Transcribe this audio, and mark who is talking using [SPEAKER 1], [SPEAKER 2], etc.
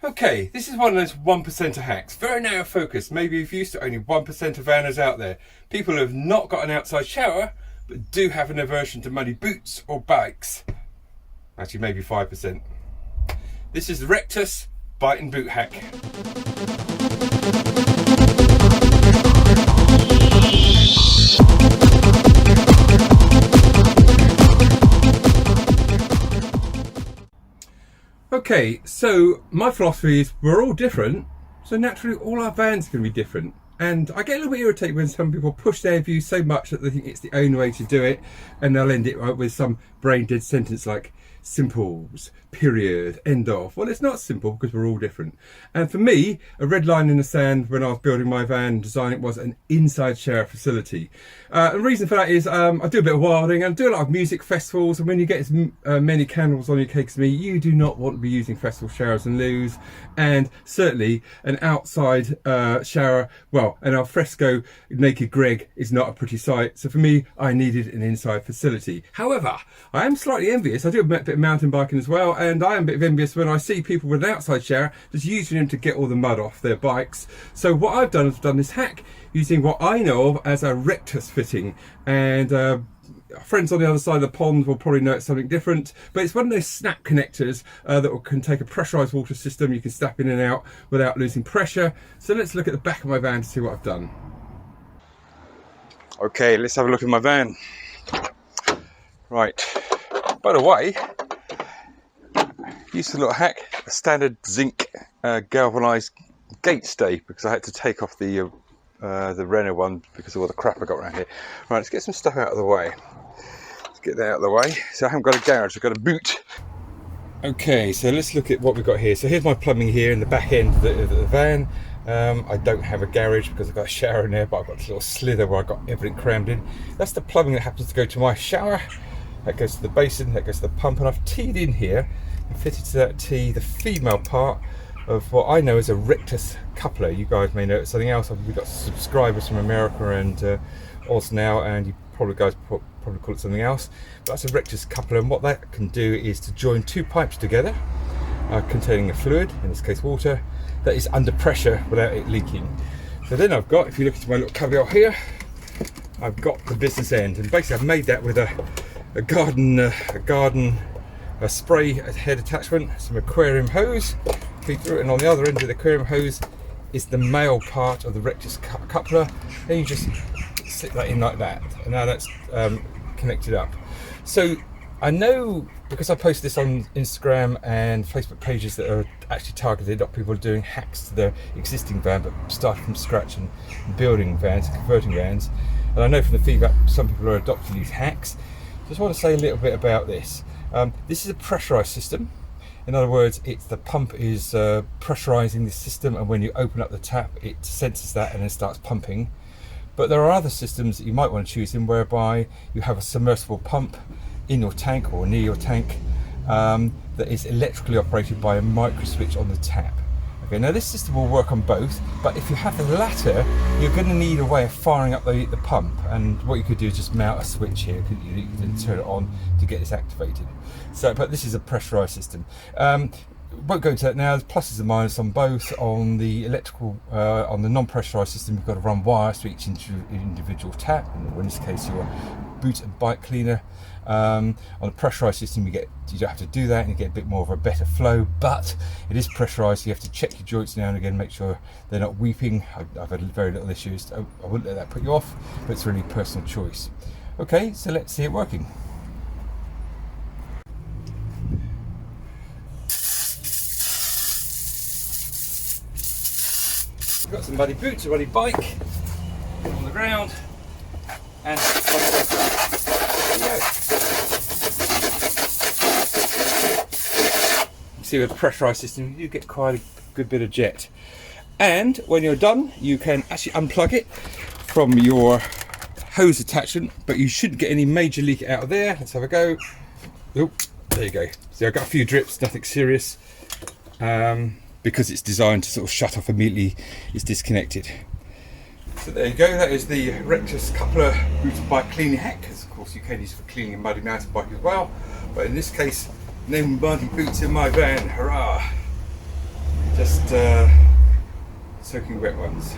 [SPEAKER 1] Okay, this is one of those 1% hacks, very narrow focus. Maybe you've used to only 1% of vanners out there. People who have not got an outside shower, but do have an aversion to muddy boots or bikes. Actually, maybe 5%. This is the Rectus bite and boot hack. Okay, so my philosophy is we're all different, so naturally all our vans are going to be different. And I get a little bit irritated when some people push their views so much that they think it's the only way to do it, and they'll end it with some brain dead sentence like simples, period, end of. Well, it's not simple because we're all different. And for me, a red line in the sand when I was building my van and designing it was an inside shower facility. The reason for that is I do a bit of wilding and do a lot of music festivals, and when you get as many candles on your cake as me, you do not want to be using festival showers and loos, and certainly an outside shower, well, an alfresco naked Greg is not a pretty sight. So for me, I needed an inside facility. However, I am slightly envious. I do a bit of mountain biking as well, and I am a bit envious when I see people with an outside shower just using them to get all the mud off their bikes. So what I've done is I've done this hack using what I know of as a Rectus fitting, and friends on the other side of the pond will probably know it's something different, but it's one of those snap connectors that can take a pressurized water system. You can snap in and out without losing pressure. So let's look at the back of my van to see what I've done. Okay, let's have a look at my van. Right, by the way, used a little hack, a standard zinc galvanized gate stay, because I had to take off the Renault one because of all the crap I got around here. Right, let's get some stuff out of the way. Let's get that out of the way. So I haven't got a garage, I've got a boot. Okay, so let's look at what we've got here. So here's my plumbing here in the back end of the van. I don't have a garage because I've got a shower in there, but I've got a little slither where I've got everything crammed in. That's the plumbing that happens to go to my shower. That goes to the basin, that goes to the pump, and I've teed in here and fitted to that tee the female part of what I know as a Rectus coupler. You guys may know it's something else. We've got subscribers from America and Oz now, and you probably call it something else. But that's a Rectus coupler, and what that can do is to join two pipes together containing a fluid, in this case water, that is under pressure without it leaking. So then I've got, if you look at my little caveat here, I've got the business end, and basically I've made that with a garden spray head attachment, some aquarium hose, feed through it, and on the other end of the aquarium hose is the male part of the Rectus coupler. Then you just slip that in like that, and now that's connected up. So I know, because I post this on Instagram and Facebook pages that are actually targeted at people doing hacks to their existing van but starting from scratch and building vans, converting vans, and I know from the feedback some people are adopting these hacks. Just want to say a little bit about this. This is a pressurized system. In other words, the pump is pressurizing the system, and when you open up the tap, it senses that and then starts pumping. But there are other systems that you might want to choose in, whereby you have a submersible pump in your tank or near your tank that is electrically operated by a micro switch on the tap. Okay, now this system will work on both, but if you have the latter, you're going to need a way of firing up the pump, and what you could do is just mount a switch here. You can turn it on to get this activated. So, but this is a pressurized system. Won't go into that now. There's pluses and minuses on both. On the electrical, on the non-pressurized system, you've got to run wires to each individual tap, or in this case your boot and bike cleaner. On a pressurized system, you don't have to do that, and you get a bit more of a better flow, but it is pressurized, so you have to check your joints now and again, make sure they're not weeping. I've had very little issues. I wouldn't let that put you off, but it's really personal choice. Okay, so let's see it working. I've got some muddy boots, a muddy bike on the ground, and see, with a pressurized system you get quite a good bit of jet, and when you're done you can actually unplug it from your hose attachment, but you shouldn't get any major leak out of there. Let's have a go. Oh, there you go. See, I've got a few drips, nothing serious, because it's designed to sort of shut off immediately it's disconnected. So there you go, that is the Rectus coupler boot bike cleaning hack, because of course you can use it for cleaning a muddy mountain bike as well, but in this case, no muddy boots in my van, hurrah! just soaking wet ones.